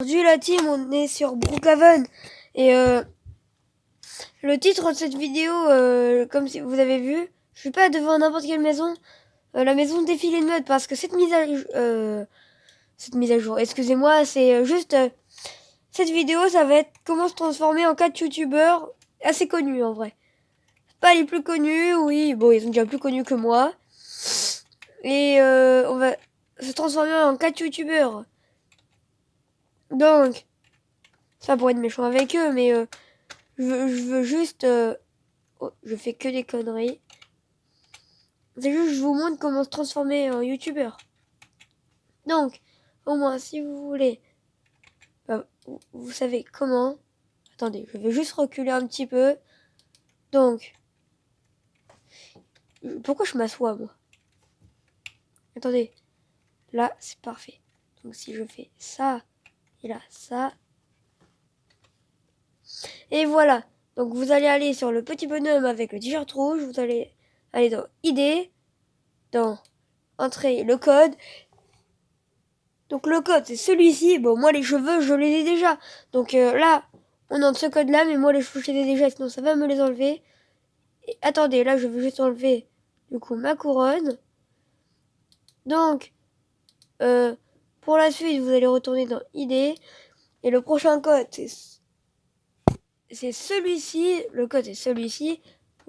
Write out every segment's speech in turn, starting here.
Aujourd'hui la team, on est sur Brookhaven et le titre de cette vidéo, comme si vous avez vu, je suis pas devant n'importe quelle maison, la maison défilé de mode, parce que cette mise à jour, excusez-moi, c'est juste cette vidéo, ça va être comment se transformer en 4 youtubeurs assez connus en vrai. Pas les plus connus, oui, bon ils sont déjà plus connus que moi, et on va se transformer en 4 youtubeurs. Donc ça pourrait être méchant avec eux, mais je veux juste... oh, je fais que des conneries. C'est juste, je vous montre comment se transformer en youtubeur. Donc, au moins, si vous voulez, vous savez comment. Attendez, je vais juste reculer un petit peu. Donc, pourquoi je m'assois, moi? Attendez, là, c'est parfait. Donc, si je fais ça, et là, ça. Et voilà. Donc, vous allez aller sur le petit bonhomme avec le t-shirt rouge. Vous allez aller dans ID, dans Entrée le code. Donc le code c'est celui-ci. Bon, moi les cheveux je les ai déjà. Donc là on entre ce code là, mais moi les cheveux je les ai déjà, sinon ça va me les enlever. Et attendez, là je vais juste enlever du coup ma couronne. Donc pour la suite vous allez retourner dans ID. Et le prochain code c'est celui-ci. Le code c'est celui-ci.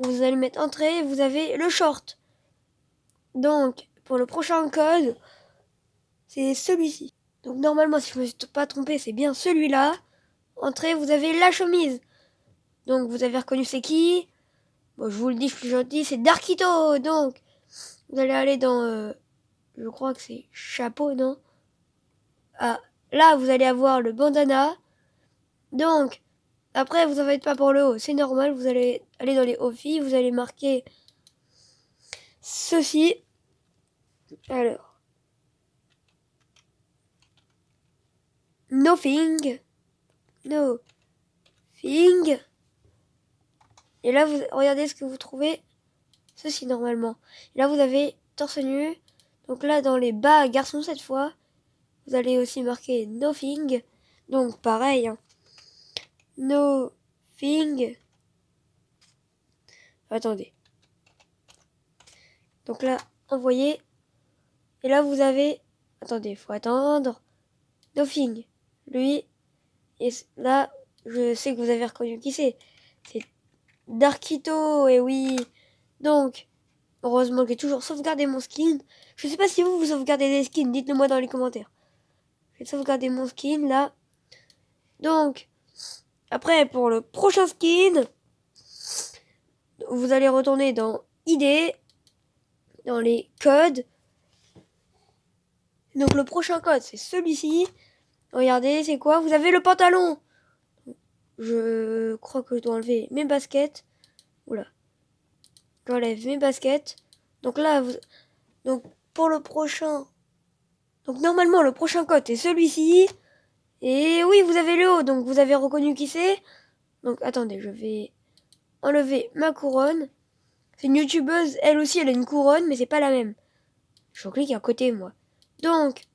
Vous allez mettre entrée, vous avez le short. Donc pour le prochain code c'est celui-ci. Donc normalement si je me suis pas trompé c'est bien celui-là. Entrée, vous avez la chemise. Donc vous avez reconnu c'est qui? Bon, je vous le dis, je suis gentil, c'est Darkito. Donc vous allez aller dans, je crois que c'est chapeau, non? Ah, là vous allez avoir le bandana. Donc après vous en faites pas pour le haut, c'est normal. Vous allez aller dans les hauts filles, vous allez marquer ceci. Alors, nothing, nothing. Et là vous regardez ce que vous trouvez. Ceci normalement. Et là vous avez torse nu. Donc là dans les bas garçons cette fois. Vous allez aussi marquer nothing. Donc pareil. Hein. Nothing. Attendez. Donc là, envoyez. Et là, vous avez... Attendez, faut attendre. Nothing. Lui. Et là, je sais que vous avez reconnu qui c'est. C'est Darkito. Et oui. Donc, heureusement que j'ai toujours sauvegardé mon skin. Je sais pas si vous sauvegardez des skins. Dites-le moi dans les commentaires. Je vais sauvegarder mon skin là. Donc, après, pour le prochain skin, vous allez retourner dans ID, dans les codes. Donc le prochain code, c'est celui-ci. Regardez, c'est quoi? Vous avez le pantalon. Je crois que je dois enlever mes baskets. Oula. J'enlève mes baskets. Donc là, donc pour le prochain... Donc normalement, le prochain code, c'est celui-ci. Et oui, vous avez le haut, donc vous avez reconnu qui c'est. Donc attendez, je vais enlever ma couronne. C'est une youtubeuse, elle aussi, elle a une couronne, mais c'est pas la même. Je clique à côté, moi. Donc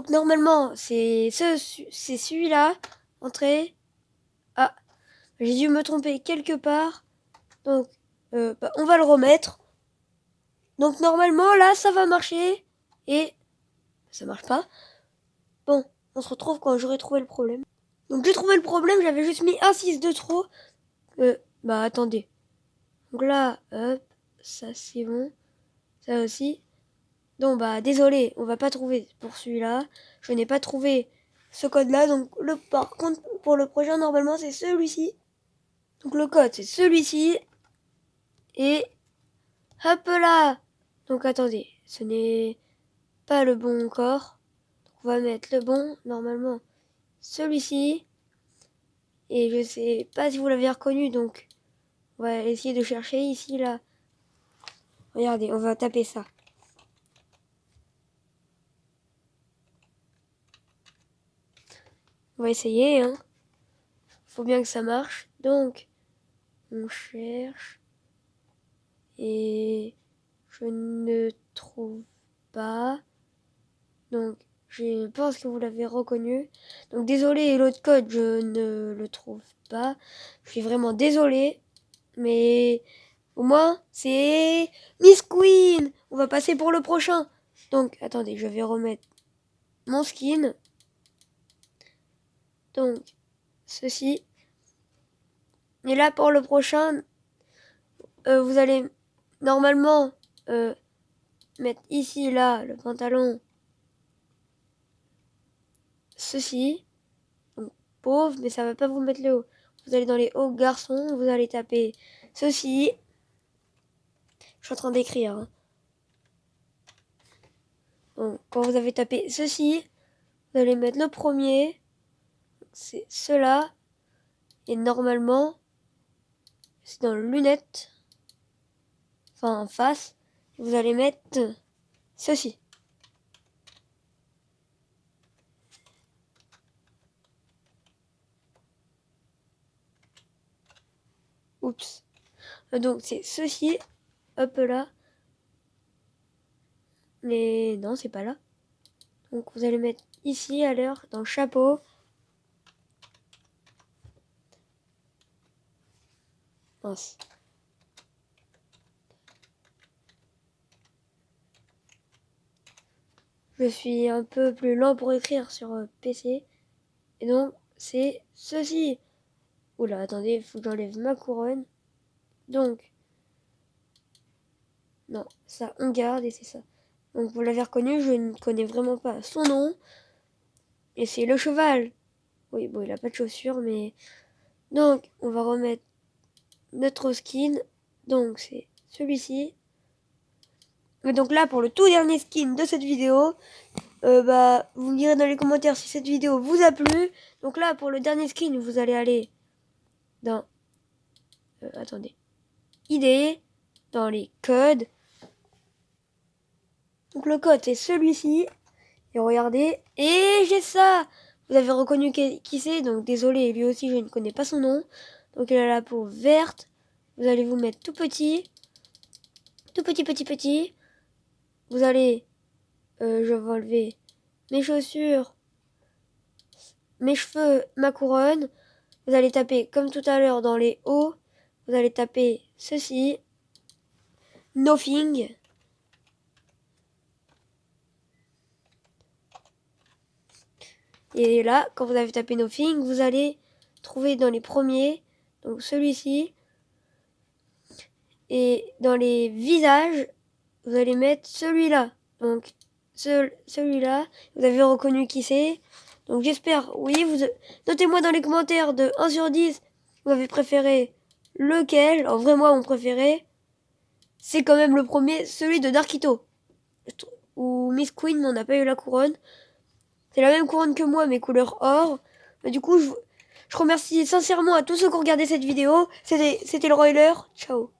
normalement, c'est celui-là. Entrée. Ah, j'ai dû me tromper quelque part. Donc, on va le remettre. Donc normalement, là, ça va marcher. Et ça marche pas. Bon, on se retrouve quand j'aurai trouvé le problème. Donc j'ai trouvé le problème, j'avais juste mis un 6 de trop. Attendez. Donc là, hop, ça c'est bon. Ça aussi. Donc désolé, on va pas trouver pour celui-là. Je n'ai pas trouvé ce code-là. Donc par contre, pour le prochain, normalement, c'est celui-ci. Donc le code, c'est celui-ci. Et hop là. Donc attendez, ce n'est pas le bon encore. Donc, on va mettre le bon, normalement, celui-ci. Et je sais pas si vous l'avez reconnu, donc on va essayer de chercher ici, là. Regardez, on va taper ça. On va essayer, hein. Faut bien que ça marche. Donc, on cherche. Et je ne trouve pas. Donc, Je pense que vous l'avez reconnu. Donc désolé, l'autre code, je ne le trouve pas. Je suis vraiment désolé. Mais au moins, c'est Miss Queen. On va passer pour le prochain. Donc, attendez, je vais remettre mon skin. Donc, ceci. Et là, pour le prochain, vous allez normalement mettre ici, là, le pantalon. Ceci. Donc, pauvre, mais ça va pas vous mettre le haut. Vous allez dans les hauts garçons, vous allez taper ceci. Je suis en train d'écrire. Hein. Donc, quand vous avez tapé ceci, vous allez mettre le premier. C'est cela. Et normalement, c'est dans lunettes. Enfin, en face. Vous allez mettre ceci. Oups. Donc, c'est ceci. Hop là. Mais non, c'est pas là. Donc, vous allez mettre ici, à l'heure, dans le chapeau. Mince. Je suis un peu plus lent pour écrire sur PC. Et donc, c'est ceci. Oula, attendez, il faut que j'enlève ma couronne. Donc, non, ça, on garde et c'est ça. Donc, vous l'avez reconnu, je ne connais vraiment pas son nom. Et c'est le cheval. Oui, bon, il a pas de chaussures, mais... Donc, on va remettre notre skin. Donc, c'est celui-ci. Et donc là, pour le tout dernier skin de cette vidéo, vous me direz dans les commentaires si cette vidéo vous a plu. Donc là, pour le dernier skin, vous allez aller dans... attendez. Idées, dans les codes. Donc le code, c'est celui-ci. Et regardez. Et j'ai ça. Vous avez reconnu qui c'est. Donc désolé, lui aussi, je ne connais pas son nom. Donc il a la peau verte. Vous allez vous mettre tout petit. Tout petit, petit, petit. Vous allez... je vais enlever mes chaussures, mes cheveux, ma couronne. Vous allez taper comme tout à l'heure dans les hauts. Vous allez taper ceci. Nothing. Et là, quand vous avez tapé Nothing, vous allez trouver dans les premiers, donc celui-ci. Et dans les visages, vous allez mettre celui-là. Donc celui-là, vous avez reconnu qui c'est. Donc j'espère, oui, notez-moi dans les commentaires de 1 sur 10, vous avez préféré lequel. En vrai, moi, mon préféré, c'est quand même le premier, celui de Darkito. Où Miss Queen n'en a pas eu la couronne. C'est la même couronne que moi, mais couleur or. Mais du coup, je remercie sincèrement à tous ceux qui ont regardé cette vidéo. C'était le Roiler. Ciao.